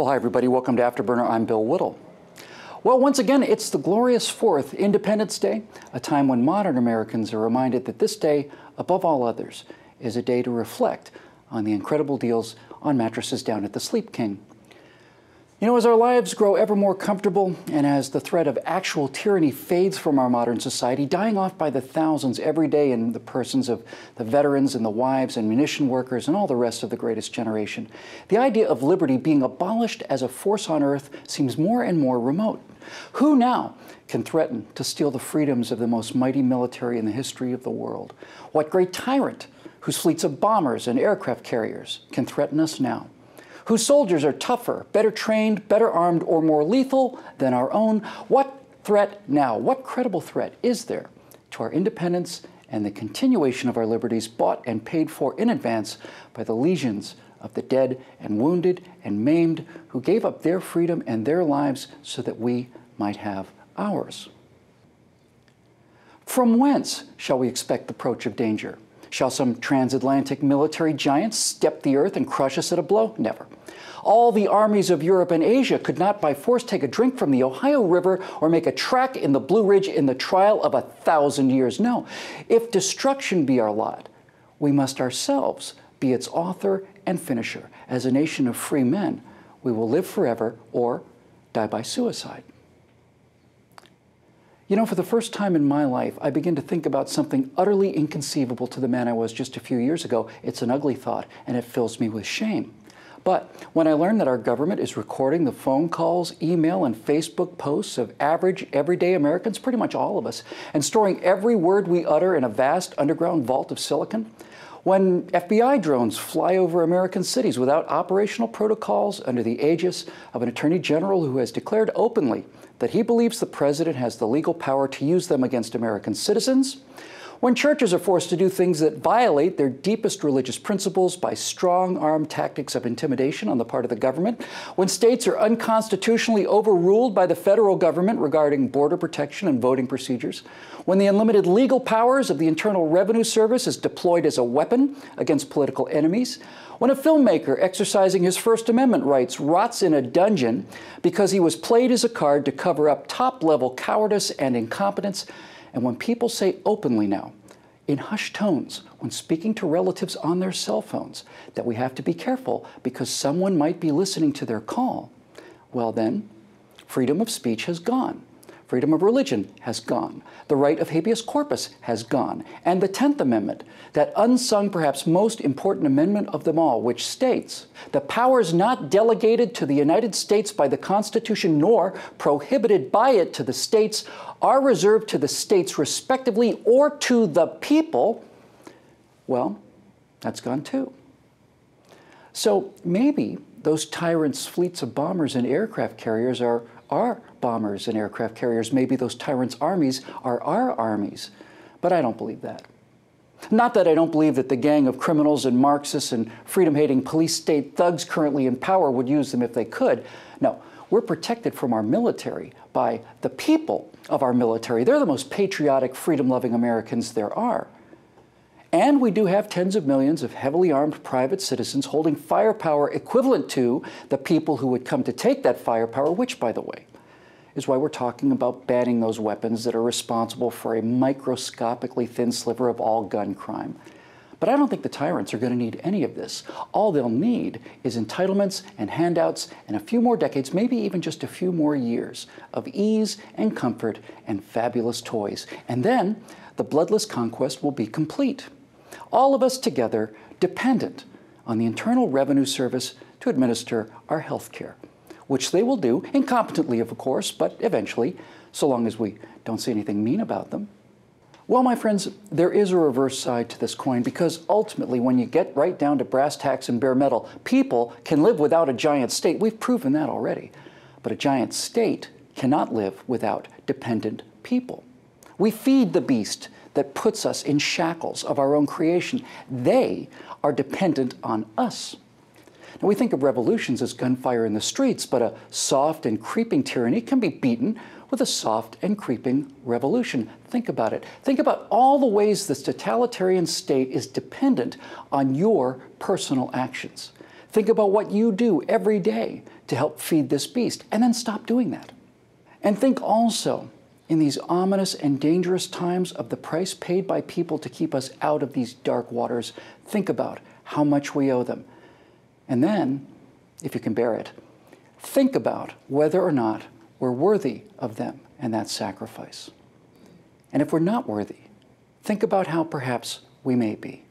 Well, hi everybody, welcome to Afterburner. I'm Bill Whittle. Well, once again, it's the glorious 4th Independence Day, a time when modern Americans are reminded that this day, above all others, is a day to reflect on the incredible deals on mattresses down at the Sleep King. You know, as our lives grow ever more comfortable and as the threat of actual tyranny fades from our modern society, dying off by the thousands every day in the persons of the veterans and the wives and munition workers and all the rest of the greatest generation, the idea of liberty being abolished as a force on earth seems more and more remote. Who now can threaten to steal the freedoms of the most mighty military in the history of the world? What great tyrant, whose fleets of bombers and aircraft carriers, can threaten us now? Whose soldiers are tougher, better trained, better armed, or more lethal than our own? What threat now, what credible threat is there to our independence and the continuation of our liberties bought and paid for in advance by the legions of the dead and wounded and maimed who gave up their freedom and their lives so that we might have ours? From whence shall we expect the approach of danger? Shall some transatlantic military giant step the earth and crush us at a blow? Never. All the armies of Europe and Asia could not by force take a drink from the Ohio River or make a track in the Blue Ridge in the trial of 1,000 years. No. If destruction be our lot, we must ourselves be its author and finisher. As a nation of free men, we will live forever or die by suicide. You know, for the first time in my life, I begin to think about something utterly inconceivable to the man I was just a few years ago. It's an ugly thought, and it fills me with shame. But when I learned that our government is recording the phone calls, email, and Facebook posts of average, everyday Americans, pretty much all of us, and storing every word we utter in a vast underground vault of silicon, when FBI drones fly over American cities without operational protocols under the aegis of an attorney general who has declared openly that he believes the president has the legal power to use them against American citizens, when churches are forced to do things that violate their deepest religious principles by strong-arm tactics of intimidation on the part of the government, when states are unconstitutionally overruled by the federal government regarding border protection and voting procedures, when the unlimited legal powers of the Internal Revenue Service is deployed as a weapon against political enemies, when a filmmaker exercising his First Amendment rights rots in a dungeon because he was played as a card to cover up top-level cowardice and incompetence, and when people say openly now, in hushed tones, when speaking to relatives on their cell phones, that we have to be careful because someone might be listening to their call, well then, freedom of speech has gone. Freedom of religion has gone. The right of habeas corpus has gone. And the 10th Amendment, that unsung, perhaps most important amendment of them all, which states, the powers not delegated to the United States by the Constitution nor prohibited by it to the states are reserved to the states respectively or to the people, well, that's gone too. So maybe those tyrants' fleets of bombers and aircraft carriers are our bombers and aircraft carriers. Maybe those tyrants' armies are our armies. But I don't believe that. Not that I don't believe that the gang of criminals and Marxists and freedom-hating police state thugs currently in power would use them if they could. No, we're protected from our military by the people of our military. They're the most patriotic, freedom-loving Americans there are. And we do have tens of millions of heavily armed private citizens holding firepower equivalent to the people who would come to take that firepower, which, by the way, is why we're talking about banning those weapons that are responsible for a microscopically thin sliver of all gun crime. But I don't think the tyrants are going to need any of this. All they'll need is entitlements and handouts and a few more decades, maybe even just a few more years of ease and comfort and fabulous toys. And then the bloodless conquest will be complete. All of us together dependent on the Internal Revenue Service to administer our health care, which they will do, incompetently of course, but eventually, so long as we don't say anything mean about them. Well, my friends, there is a reverse side to this coin because ultimately, when you get right down to brass tacks and bare metal, people can live without a giant state. We've proven that already. But a giant state cannot live without dependent people. We feed the beast that puts us in shackles of our own creation. They are dependent on us. Now, we think of revolutions as gunfire in the streets, but a soft and creeping tyranny can be beaten with a soft and creeping revolution. Think about it. Think about all the ways this totalitarian state is dependent on your personal actions. Think about what you do every day to help feed this beast, and then stop doing that. And think also, in these ominous and dangerous times, of the price paid by people to keep us out of these dark waters. Think about how much we owe them. And then, if you can bear it, think about whether or not we're worthy of them and that sacrifice. And if we're not worthy, think about how perhaps we may be.